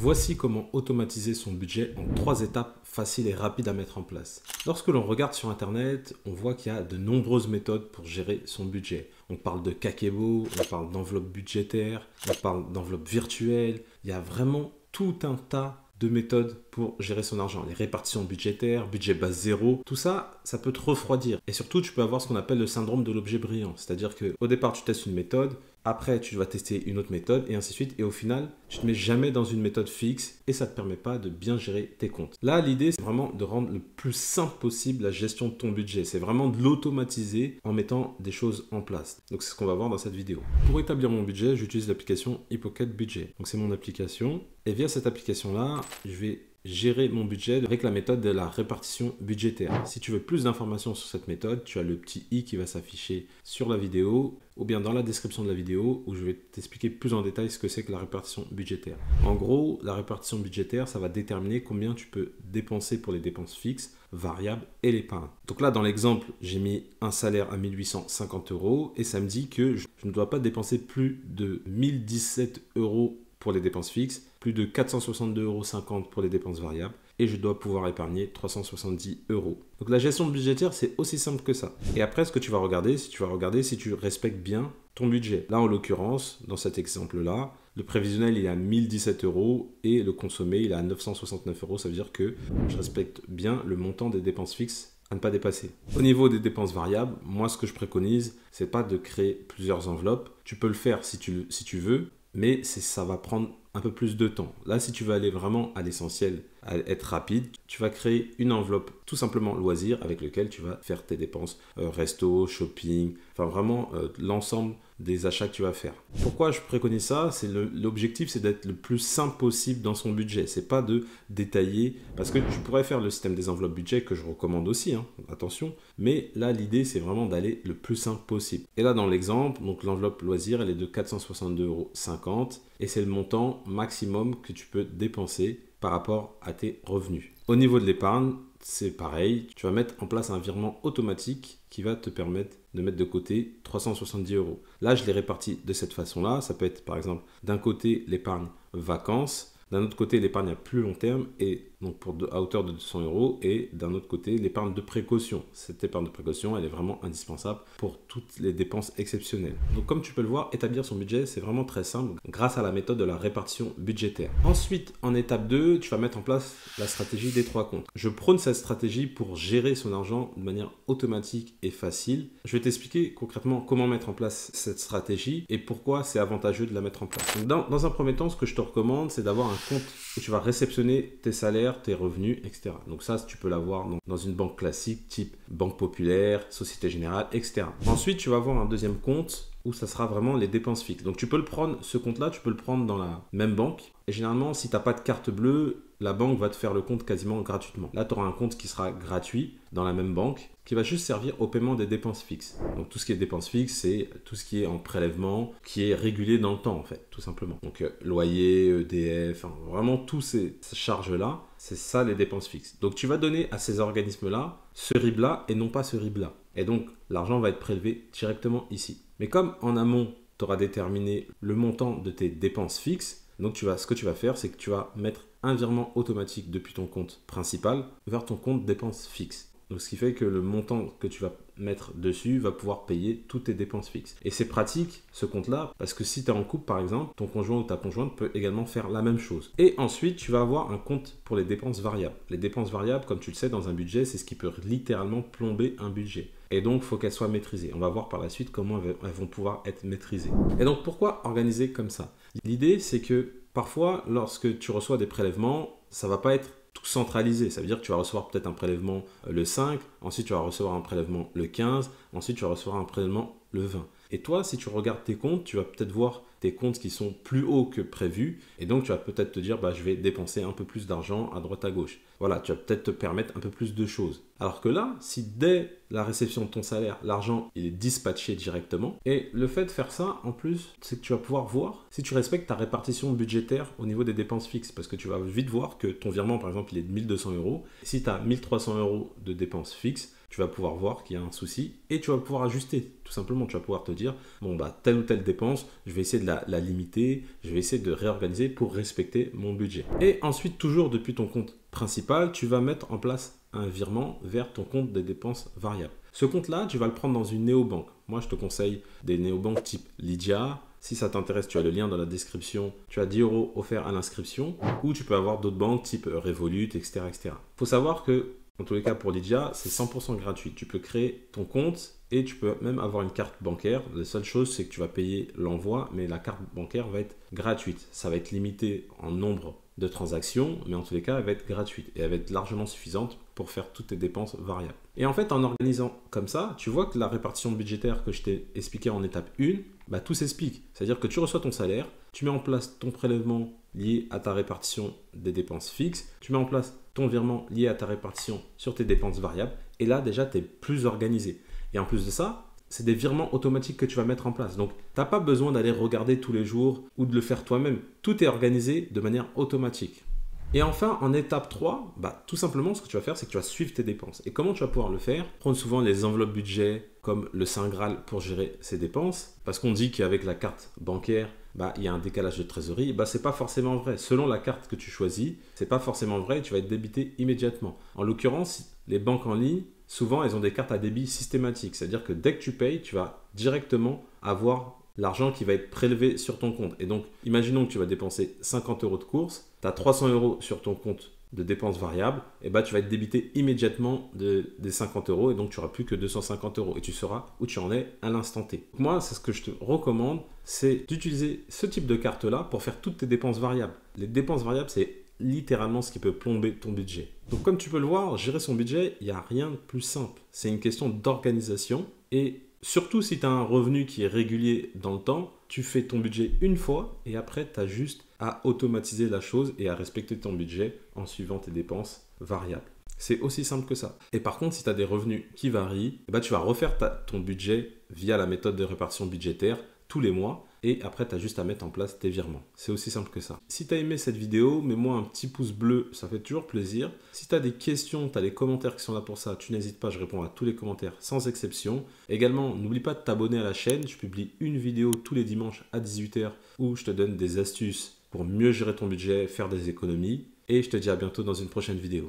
Voici comment automatiser son budget en 3 étapes faciles et rapides à mettre en place. Lorsque l'on regarde sur Internet, on voit qu'il y a de nombreuses méthodes pour gérer son budget. On parle de Kakebo, on parle d'enveloppe budgétaire, on parle d'enveloppe virtuelle. Il y a vraiment tout un tas de méthodes pour gérer son argent. Les répartitions budgétaires, budget base zéro, tout ça, ça peut te refroidir. Et surtout, tu peux avoir ce qu'on appelle le syndrome de l'objet brillant. C'est-à-dire qu'au départ, tu testes une méthode, après, tu vas tester une autre méthode et ainsi de suite. Et au final, tu ne te mets jamais dans une méthode fixe et ça ne te permet pas de bien gérer tes comptes. Là, l'idée, c'est vraiment de rendre le plus simple possible la gestion de ton budget. C'est vraiment de l'automatiser en mettant des choses en place. Donc, c'est ce qu'on va voir dans cette vidéo. Pour établir mon budget, j'utilise l'application Hypocket Budget. Donc, c'est mon application. Et via cette application-là, je vais gérer mon budget avec la méthode de la répartition budgétaire. Si tu veux plus d'informations sur cette méthode, tu as le petit i qui va s'afficher sur la vidéo ou bien dans la description de la vidéo où je vais t'expliquer plus en détail ce que c'est que la répartition budgétaire. En gros, la répartition budgétaire, ça va déterminer combien tu peux dépenser pour les dépenses fixes, variables et l'épargne. Donc là, dans l'exemple, j'ai mis un salaire à 1850 € et ça me dit que je ne dois pas dépenser plus de 1017 € pour les dépenses fixes, plus de 462,50 € pour les dépenses variables et je dois pouvoir épargner 370 €. Donc la gestion budgétaire, c'est aussi simple que ça. Et après, ce que tu vas regarder si tu respectes bien ton budget. Là, en l'occurrence, dans cet exemple-là, le prévisionnel, il est à 1017 € et le consommé, il est à 969 €. Ça veut dire que je respecte bien le montant des dépenses fixes à ne pas dépasser. Au niveau des dépenses variables, moi, ce que je préconise, c'est pas de créer plusieurs enveloppes. Tu peux le faire si tu veux, mais ça va prendre un peu plus de temps. Là, si tu veux aller vraiment à l'essentiel, à être rapide, tu vas créer une enveloppe tout simplement loisir avec lequel tu vas faire tes dépenses resto, shopping, enfin vraiment l'ensemble des achats que tu vas faire. Pourquoi je préconise ça? L'objectif, c'est d'être le plus simple possible dans son budget. C'est pas de détailler, parce que tu pourrais faire le système des enveloppes budget que je recommande aussi, hein, attention. Mais là, l'idée, c'est vraiment d'aller le plus simple possible. Et là, dans l'exemple, donc l'enveloppe loisir, elle est de 462,50 € et c'est le montant maximum que tu peux dépenser par rapport à tes revenus. Au niveau de l'épargne, c'est pareil, tu vas mettre en place un virement automatique qui va te permettre de mettre de côté 370 €. Là, je l'ai réparti de cette façon-là. Ça peut être par exemple d'un côté l'épargne vacances, d'un autre côté l'épargne à plus long terme et donc à hauteur de 200 € et d'un autre côté l'épargne de précaution. Cette épargne de précaution, elle est vraiment indispensable pour toutes les dépenses exceptionnelles. Donc comme tu peux le voir, établir son budget, c'est vraiment très simple grâce à la méthode de la répartition budgétaire. Ensuite, en étape 2, tu vas mettre en place la stratégie des 3 comptes. Je prône cette stratégie pour gérer son argent de manière automatique et facile. Je vais t'expliquer concrètement comment mettre en place cette stratégie et pourquoi c'est avantageux de la mettre en place. Donc dans un premier temps, ce que je te recommande, c'est d'avoir un compte où tu vas réceptionner tes salaires, tes revenus, etc. Donc ça, tu peux l'avoir dans une banque classique, type Banque Populaire, Société Générale, etc. Ensuite, tu vas avoir un deuxième compte où ça sera vraiment les dépenses fixes. Donc tu peux le prendre, ce compte-là, tu peux le prendre dans la même banque. Et généralement, si tu n'as pas de carte bleue, la banque va te faire le compte quasiment gratuitement. Là, tu auras un compte qui sera gratuit dans la même banque, qui va juste servir au paiement des dépenses fixes. Donc tout ce qui est dépenses fixes, c'est tout ce qui est en prélèvement, qui est régulé dans le temps en fait, tout simplement. Donc loyer, EDF, enfin, vraiment toutes ces charges-là, c'est ça les dépenses fixes. Donc tu vas donner à ces organismes-là ce RIB-là et non pas ce RIB-là. Et donc l'argent va être prélevé directement ici. Mais comme en amont, tu auras déterminé le montant de tes dépenses fixes, donc ce que tu vas faire, c'est que tu vas mettre un virement automatique depuis ton compte principal vers ton compte dépenses fixes. Donc ce qui fait que le montant que tu vas mettre dessus va pouvoir payer toutes tes dépenses fixes. Et c'est pratique ce compte-là parce que si tu es en couple par exemple, ton conjoint ou ta conjointe peut également faire la même chose. Et ensuite, tu vas avoir un compte pour les dépenses variables. Les dépenses variables, comme tu le sais, dans un budget, c'est ce qui peut littéralement plomber un budget. Et donc, il faut qu'elles soient maîtrisées. On va voir par la suite comment elles vont pouvoir être maîtrisées. Et donc, pourquoi organiser comme ça? L'idée, c'est que parfois, lorsque tu reçois des prélèvements, ça ne va pas être tout centralisé. Ça veut dire que tu vas recevoir peut-être un prélèvement le 5, ensuite tu vas recevoir un prélèvement le 15, ensuite tu vas recevoir un prélèvement le 20. Et toi, si tu regardes tes comptes, tu vas peut-être voir tes comptes qui sont plus hauts que prévu. Et donc, tu vas peut-être te dire, je vais dépenser un peu plus d'argent à droite à gauche. Voilà, tu vas peut-être te permettre un peu plus de choses. Alors que là, si dès la réception de ton salaire, l'argent il est dispatché directement, et le fait de faire ça, en plus, c'est que tu vas pouvoir voir si tu respectes ta répartition budgétaire au niveau des dépenses fixes. Parce que tu vas vite voir que ton virement, par exemple, il est de 1200 €. Si tu as 1300 € de dépenses fixes, tu vas pouvoir voir qu'il y a un souci et tu vas pouvoir ajuster. Tout simplement, tu vas pouvoir te dire, bon, bah, telle ou telle dépense, je vais essayer de la limiter, je vais essayer de réorganiser pour respecter mon budget. Et ensuite, toujours depuis ton compte principal, tu vas mettre en place un virement vers ton compte des dépenses variables. Ce compte-là, tu vas le prendre dans une néobanque. Moi, je te conseille des néobanques type Lydia. Si ça t'intéresse, tu as le lien dans la description. Tu as 10 € offerts à l'inscription. Ou tu peux avoir d'autres banques type Revolut, etc. Il faut savoir que, en tous les cas, pour Lydia, c'est 100% gratuit. Tu peux créer ton compte et tu peux même avoir une carte bancaire. La seule chose, c'est que tu vas payer l'envoi, mais la carte bancaire va être gratuite. Ça va être limité en nombre de transactions, mais en tous les cas, elle va être gratuite et elle va être largement suffisante pour faire toutes tes dépenses variables. Et en fait, en organisant comme ça, tu vois que la répartition budgétaire que je t'ai expliqué en étape 1, bah, tout s'explique. C'est-à-dire que tu reçois ton salaire, tu mets en place ton prélèvement lié à ta répartition des dépenses fixes, tu mets en place ton virement lié à ta répartition sur tes dépenses variables, et là, déjà, tu es plus organisé. Et en plus de ça, c'est des virements automatiques que tu vas mettre en place. Donc, tu n'as pas besoin d'aller regarder tous les jours ou de le faire toi-même. Tout est organisé de manière automatique. Et enfin, en étape 3, bah, tout simplement, ce que tu vas faire, c'est que tu vas suivre tes dépenses. Et comment tu vas pouvoir le faire? Prendre souvent les enveloppes budget comme le Saint Graal pour gérer ses dépenses. Parce qu'on dit qu'avec la carte bancaire, bah, il y a un décalage de trésorerie. Bah, ce n'est pas forcément vrai. Selon la carte que tu choisis, ce n'est pas forcément vrai et tu vas être débité immédiatement. En l'occurrence, les banques en ligne, souvent, elles ont des cartes à débit systématiques. C'est-à-dire que dès que tu payes, tu vas directement avoir l'argent qui va être prélevé sur ton compte. Et donc, imaginons que tu vas dépenser 50 € de course, tu as 300 € sur ton compte de dépenses variables, et bah, tu vas être débité immédiatement des 50 € et donc tu n'auras plus que 250 € et tu sauras où tu en es à l'instant T. Moi, c'est ce que je te recommande, c'est d'utiliser ce type de carte-là pour faire toutes tes dépenses variables. Les dépenses variables, c'est littéralement ce qui peut plomber ton budget. Donc comme tu peux le voir, gérer son budget, il n'y a rien de plus simple. C'est une question d'organisation et surtout si tu as un revenu qui est régulier dans le temps, tu fais ton budget une fois et après tu as juste à automatiser la chose et à respecter ton budget en suivant tes dépenses variables. C'est aussi simple que ça. Et par contre, si tu as des revenus qui varient, bah, tu vas refaire ton budget via la méthode de répartition budgétaire tous les mois. Et après, tu as juste à mettre en place tes virements. C'est aussi simple que ça. Si tu as aimé cette vidéo, mets-moi un petit pouce bleu, ça fait toujours plaisir. Si tu as des questions, tu as les commentaires qui sont là pour ça, tu n'hésites pas, je réponds à tous les commentaires sans exception. Également, n'oublie pas de t'abonner à la chaîne. Je publie une vidéo tous les dimanches à 18 h où je te donne des astuces pour mieux gérer ton budget, faire des économies. Et je te dis à bientôt dans une prochaine vidéo.